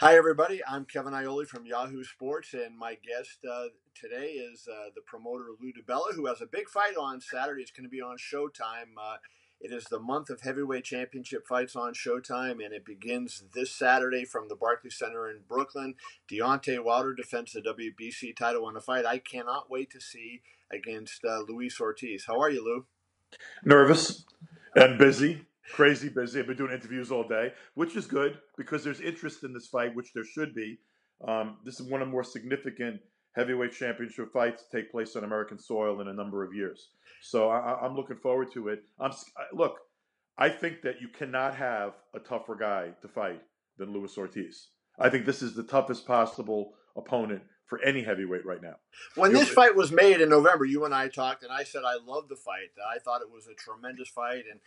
Hi, everybody. I'm Kevin Ioli from Yahoo Sports, and my guest today is the promoter Lou DiBella, who has a big fight on Saturday. It's going to be on Showtime. It is the month of heavyweight championship fights on Showtime, and it begins this Saturday from the Barclays Center in Brooklyn. Deontay Wilder defends the WBC title on a fight I cannot wait to see against Luis Ortiz. How are you, Lou? Nervous and busy, crazy busy. I've been doing interviews all day, which is good because there's interest in this fight, which there should be. This is one of the more significant heavyweight championship fights to take place on American soil in a number of years. So I'm looking forward to it. Look, I think that you cannot have a tougher guy to fight than Luis Ortiz. I think this is the toughest possible opponent for any heavyweight right now. When this fight was made in November, you and I talked, and I said I loved the fight. I thought it was a tremendous fight, and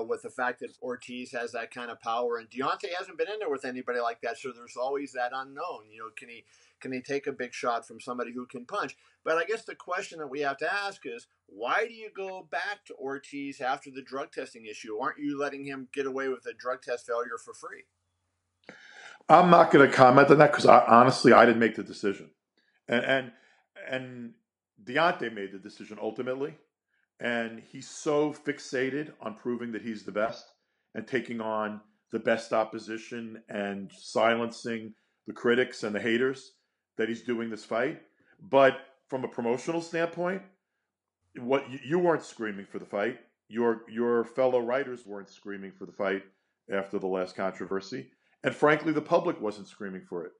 with the fact that Ortiz has that kind of power, and Deontay hasn't been in there with anybody like that, so there's always that unknown. Can he take a big shot from somebody who can punch? But I guess the question that we have to ask is, why do you go back to Ortiz after the drug testing issue? Aren't you letting him get away with a drug test failure for free? I'm not going to comment on that because honestly, I didn't make the decision. And Deontay made the decision ultimately, and he's so fixated on proving that he's the best and taking on the best opposition and silencing the critics and the haters that he's doing this fight. But from a promotional standpoint, what you weren't screaming for the fight. Your fellow writers weren't screaming for the fight after the last controversy, and frankly, the public wasn't screaming for it.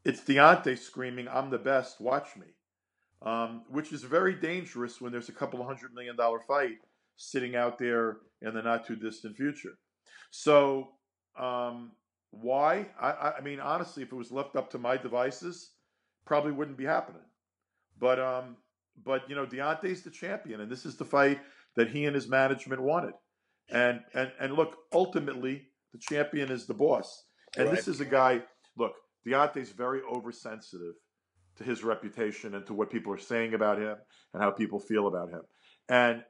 It's Deontay screaming, "I'm the best, watch me," which is very dangerous when there's a couple of $100 million fight sitting out there in the not too distant future. So, why? I mean, honestly, if it was left up to my devices, probably wouldn't be happening. But Deontay's the champion, and this is the fight that he and his management wanted. And look, ultimately, the champion is the boss. And Right. this is a guy. Look, Deontay's very oversensitive to his reputation and to what people are saying about him and how people feel about him. And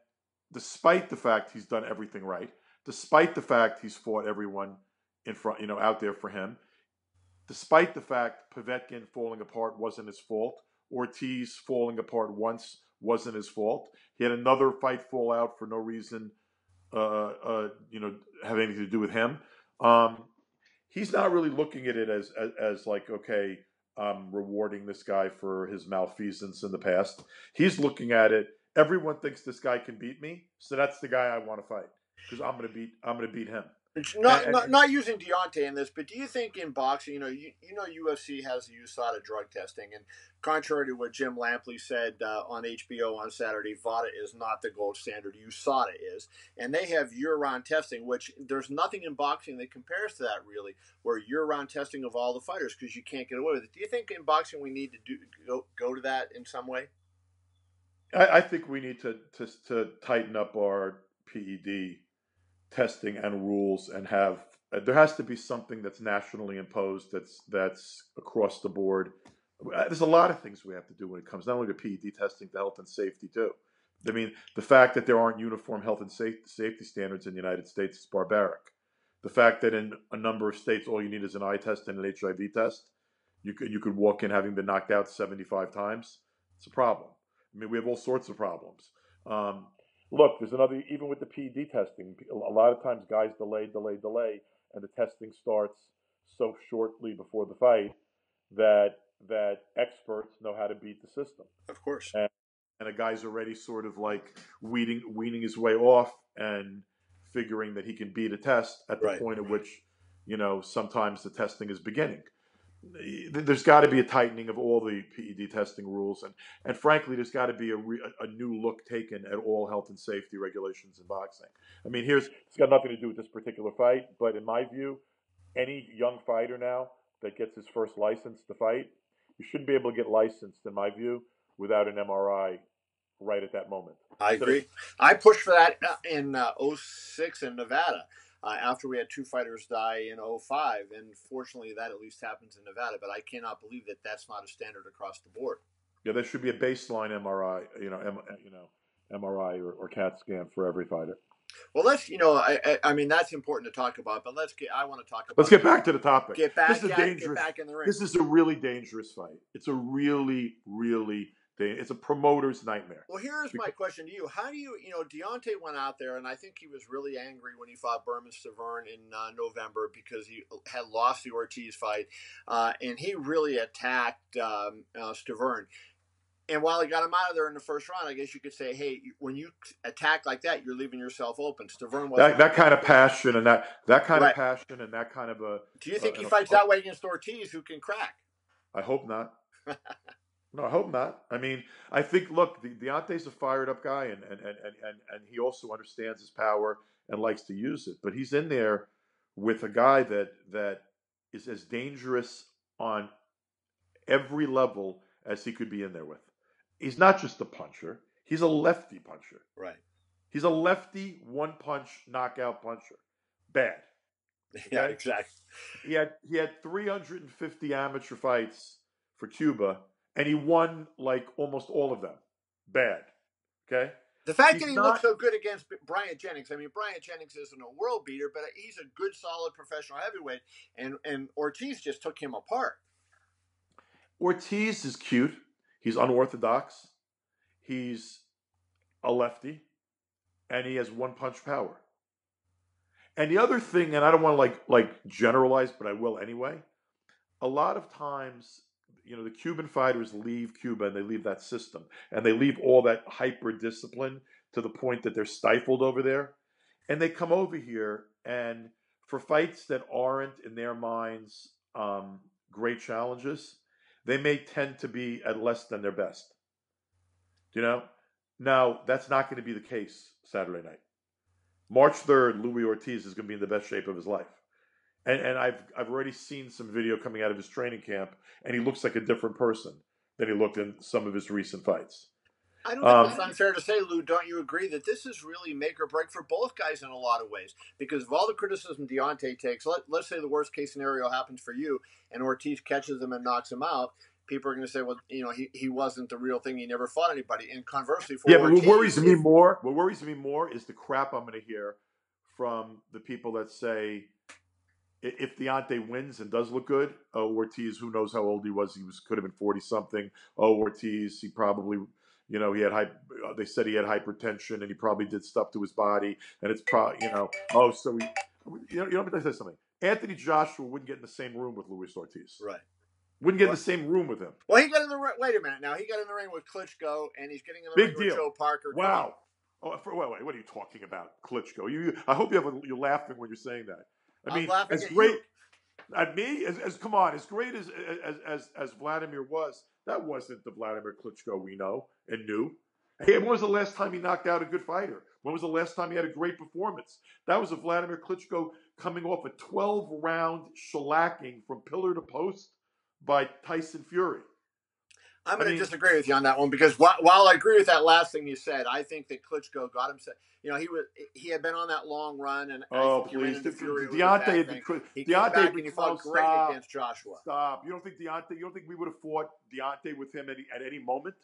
despite the fact he's done everything right, despite the fact he's fought everyone in front, out there for him, despite the fact Povetkin falling apart wasn't his fault, Ortiz falling apart once wasn't his fault. He had another fight fall out for no reason, have anything to do with him. He's not really looking at it as like, okay, I'm rewarding this guy for his malfeasance in the past. He's looking at it. Everyone thinks this guy can beat me, so that's the guy I want to fight because I'm gonna beat him. It's not using Deontay in this, but do you think in boxing, UFC has the USADA drug testing, and contrary to what Jim Lampley said on HBO on Saturday, VADA is not the gold standard. USADA is, and they have year-round testing, which there's nothing in boxing that compares to that really, where year-round testing of all the fighters because you can't get away with it. Do you think in boxing we need to go to that in some way? I think we need to tighten up our PED testing and rules and have there has to be something that's nationally imposed that's across the board. There's a lot of things we have to do when it comes not only to PED testing, to health and safety too. I mean, the fact that there aren't uniform health and safety standards in the United States is barbaric. The fact that in a number of states all you need is an eye test and an HIV test, you could walk in having been knocked out 75 times. It's a problem. I mean, we have all sorts of problems. Look, there's another, even with the PED testing, a lot of times guys delay, and the testing starts so shortly before the fight that experts know how to beat the system. Of course. And a guy's already sort of like weaning his way off and figuring that he can beat a test at the Right. point at which, sometimes the testing is beginning. There's got to be a tightening of all the PED testing rules, and frankly, there's got to be a new look taken at all health and safety regulations in boxing. I mean, it's got nothing to do with this particular fight, but in my view, any young fighter now that gets his first license to fight, you shouldn't be able to get licensed, in my view, without an MRI right at that moment. I agree. I pushed for that in 06 in Nevada. After we had two fighters die in 05, and fortunately that at least happens in Nevada, but I cannot believe that that's not a standard across the board. Yeah, there should be a baseline MRI, MRI or CAT scan for every fighter. Well, I mean, that's important to talk about, but I want to talk Let's about get back to the topic. get This back, is a yeah, get dangerous. back in the ring. This is a really dangerous fight. It's a really, really. It's a promoter's nightmare. Well, here's my question to you: how do you Deontay went out there, and I think he was really angry when he fought Berman Stavern in November because he had lost the Ortiz fight, and he really attacked Stavern. And while he got him out of there in the first round, I guess you could say, hey, when you attack like that, you're leaving yourself open. Stavern wasn't that kind of passion and that kind right. of passion and that kind of a. Do you think he fights that way against Ortiz, who can crack? I hope not. No, I hope not. I mean, I think look, Deontay's a fired up guy, and he also understands his power and likes to use it. But he's in there with a guy that is as dangerous on every level as he could be in there with. He's not just a puncher. He's a lefty puncher. Right. He's a lefty one-punch knockout puncher. Bad. Okay? Yeah, exactly. He had 350 amateur fights for Cuba, and he won like almost all of them. Bad. Okay? The fact that he looked so good against Bryant Jennings, I mean, Bryant Jennings isn't a world beater, but he's a good, solid professional heavyweight, and Ortiz just took him apart. Ortiz is cute. He's unorthodox. He's a lefty. And he has one-punch power. And the other thing, and I don't want to like generalize, but I will anyway. A lot of times, the Cuban fighters leave Cuba and they leave that system. And they leave all that hyper-discipline to the point that they're stifled over there. And they come over here, and for fights that aren't, in their minds, great challenges, they may tend to be at less than their best. Now, that's not going to be the case Saturday night. March 3rd, Luis Ortiz is going to be in the best shape of his life. And I've already seen some video coming out of his training camp, and he looks like a different person than he looked in some of his recent fights. I don't think it's unfair to say, Lou, don't you agree that this is really make or break for both guys in a lot of ways? Because of all the criticism Deontay takes, let's say the worst case scenario happens for you and Ortiz catches him and knocks him out. People are going to say, well, he wasn't the real thing. He never fought anybody. And conversely, for Ortiz, but what worries me more is the crap I'm going to hear from the people that say, if Deontay wins and does look good, Ortiz, who knows how old he was? Could have been 40-something. Ortiz, he probably, he had they said he had hypertension and he probably did stuff to his body. And it's probably, so let me say something. Anthony Joshua wouldn't get in the same room with Luis Ortiz. Right. Wouldn't get in the same room with him. Well, he got in the ring. Wait a minute. Now he got in the ring with Klitschko, and he's getting in the ring with Joe Parker. Wow. Oh, wait. What are you talking about, Klitschko? I hope you're laughing when you're saying that. I mean, as great at me as come on, as great as Vladimir was, that wasn't the Vladimir Klitschko we know and knew. Hey, when was the last time he knocked out a good fighter? When was the last time he had a great performance? That was a Vladimir Klitschko coming off a 12-round shellacking from pillar to post by Tyson Fury. I'm going to disagree with you on that one because while I agree with that last thing you said, I think that Klitschko got him. He had been on that long run, and please, Deontay fought great against Joshua. Stop! You don't think we would have fought Deontay with him at any moment?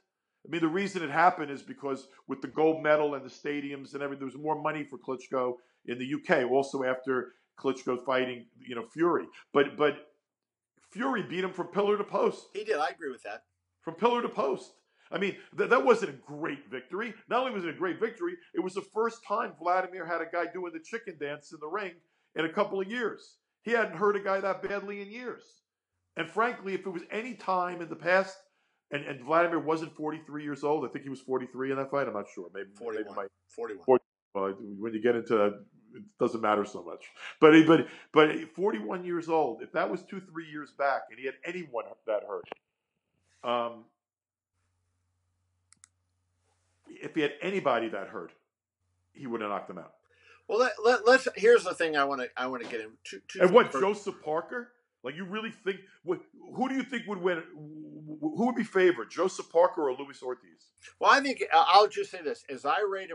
I mean, the reason it happened is because with the gold medal and the stadiums and everything, there was more money for Klitschko in the UK. Also, after Klitschko fighting, Fury, but Fury beat him from pillar to post. He did. I agree with that. From pillar to post. I mean, that wasn't a great victory. Not only was it a great victory, it was the first time Vladimir had a guy doing the chicken dance in the ring in a couple of years. He hadn't hurt a guy that badly in years. And frankly, if it was any time in the past, and Vladimir wasn't 43 years old, I think he was 43 in that fight. I'm not sure. Maybe 41. 41. Well, when you get into that, it doesn't matter so much. But 41 years old, if that was 2-3 years back, and he had anyone that hurt, if he had anybody that hurt, he would have knocked them out. Well, let's. Here's the thing I want to get into. And what, Joseph Parker? Like, you really think? Who do you think would win? Who would be favored, Joseph Parker or Luis Ortiz? Well, I think I'll just say this: as I rate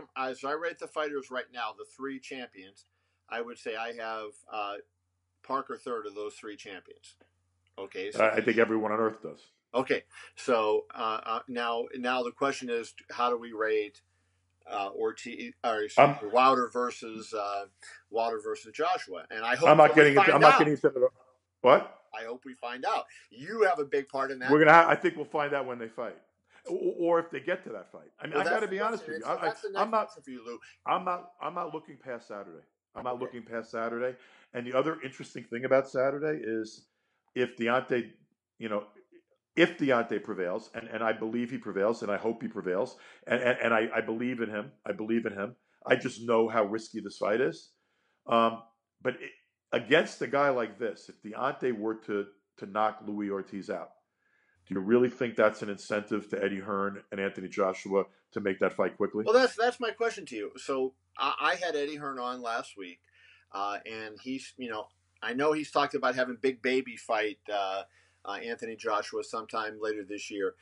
the fighters right now, the three champions, I would say I have Parker third of those three champions. Okay, so I think everyone on earth does. Okay, so now the question is, how do we rate Ortiz, or excuse I'm me, Wilder versus Joshua, and I I'm hope not that we getting into. find I'm not out. getting into the, what. I hope we find out. You have a big part in that. We're gonna. I think we'll find out when they fight, or if they get to that fight. I mean, Well, I got that's to the be question. honest with And you. so that's the I'm next not. question for you, Lou. I'm not looking past Saturday. I'm not Okay. looking past Saturday. And the other interesting thing about Saturday is if Deontay, you know, if Deontay prevails, and I believe he prevails, and I hope he prevails, and I believe in him. I believe in him. I just know how risky this fight is. Um, but against a guy like this, if Deontay were to knock Luis Ortiz out, do you really think that's an incentive to Eddie Hearn and Anthony Joshua to make that fight quickly? Well, that's my question to you. So I had Eddie Hearn on last week, and he's I know he's talked about having Big Baby fight Anthony Joshua sometime later this year,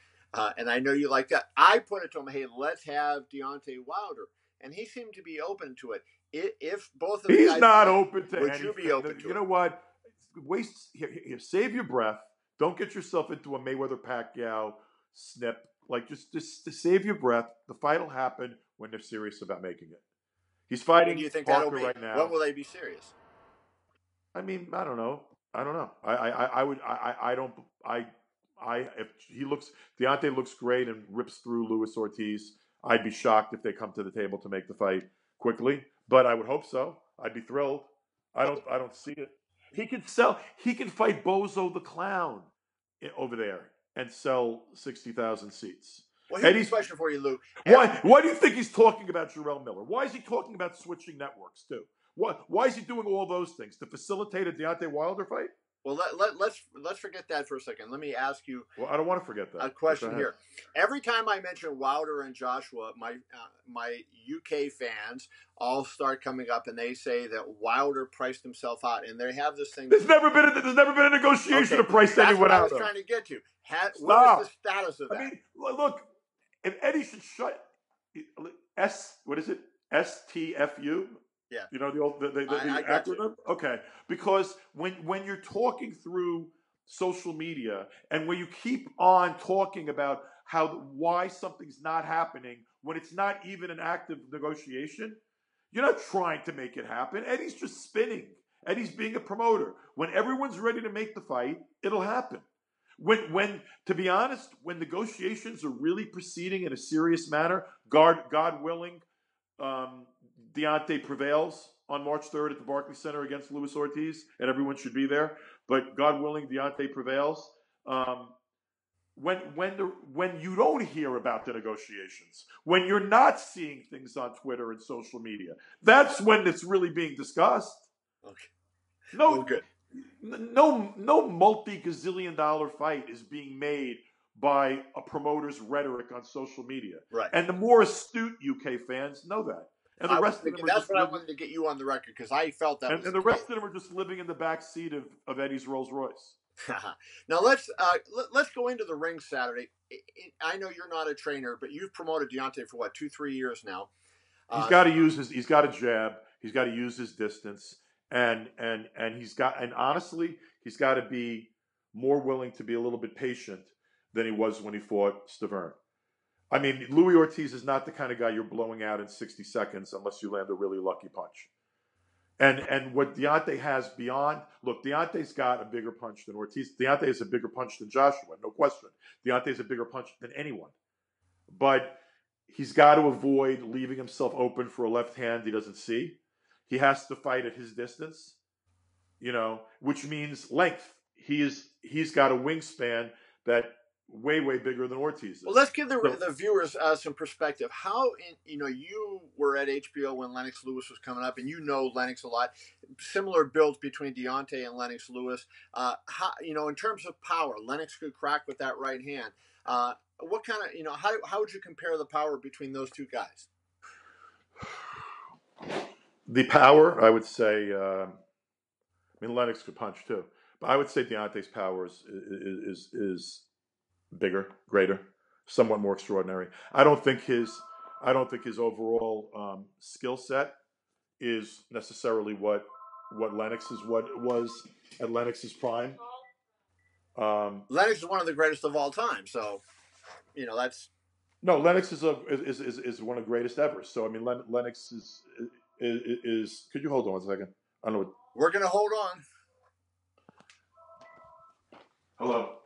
and I know you like that. I put it to him, hey, let's have Deontay Wilder, and he seemed to be open to it. If both of the He's guys not win, open to would you be anything. open to You it? know what? Waste here, save your breath. Don't get yourself into a Mayweather Pacquiao snip. Like just to save your breath. The fight will happen when they're serious about making it. He's When do fighting you think that'll Parker be? right When now. will they be serious? I mean, I don't know. I don't know. I would I don't I if he looks Deontay looks great and rips through Luis Ortiz. I'd be shocked if they come to the table to make the fight quickly, but I would hope so. I'd be thrilled. Well, I don't see it. He can sell. He can fight Bozo the Clown over there and sell 60,000 seats. well, here's a Eddie's question for you, Lou. why do you think he's talking about Jarrell Miller? Why is he talking about switching networks too? Why is he doing all those things to facilitate a Deontay Wilder fight? Well, let's forget that for a second. Let me ask you Well, I don't want to forget that. a question here. Every time I mention Wilder and Joshua, my UK fans all start coming up and they say that Wilder priced himself out, and they have this thing. There's never been a negotiation to price anyone out. That's what I was trying to get to. Stop. What is the status of that? I mean, look, if Eddie should shut what is it? STFU. Yeah. You know the acronym? You. Okay. Because when you're talking through social media and when you keep on talking about why something's not happening when it's not even an active negotiation, you're not trying to make it happen. Eddie's just spinning. Eddie's being a promoter. When everyone's ready to make the fight, it'll happen. When to be honest, when negotiations are really proceeding in a serious manner, God willing, Deontay prevails on March 3rd at the Barclays Center against Luis Ortiz, and everyone should be there. But God willing, Deontay prevails. When you don't hear about the negotiations, when you're not seeing things on Twitter and social media, that's when it's really being discussed. Okay. No, good. No multi-gazillion dollar fight is being made by a promoter's rhetoric on social media. Right. And the more astute UK fans know that. And the rest of them that's what I wanted to get you on the record because I felt that. And the rest of them are just living in the back seat of Eddie's Rolls Royce. Now let's go into the ring Saturday. I know you're not a trainer, but you've promoted Deontay for what 2-3 years now. He's got to he's got a jab. He's got to use his distance, and honestly, he's got to be more willing to be a little bit patient than he was when he fought Stavern. I mean, Luis Ortiz is not the kind of guy you're blowing out in 60 seconds unless you land a really lucky punch. And what Deontay has beyond, look, Deontay's got a bigger punch than Ortiz. Deontay is a bigger punch than Joshua, no question. Deontay's a bigger punch than anyone. But he's got to avoid leaving himself open for a left hand he doesn't see. He has to fight at his distance, which means length. He's got a wingspan that way bigger than Ortiz is. Well, let's give the viewers some perspective. How you were at HBO when Lennox Lewis was coming up, and you know Lennox a lot. Similar builds between Deontay and Lennox Lewis. How in terms of power, Lennox could crack with that right hand. What kind of how would you compare the power between those two guys? The power, I would say. Lennox could punch too, but I would say Deontay's power is bigger, greater, somewhat more extraordinary. I don't think his overall skill set is necessarily what Lennox's was at Lennox's prime. Lennox is one of the greatest of all time, so that's No, Lennox is one of the greatest ever. So I mean, Lennox is. Could you hold on 1 second? I don't know. We're gonna hold on. Hello.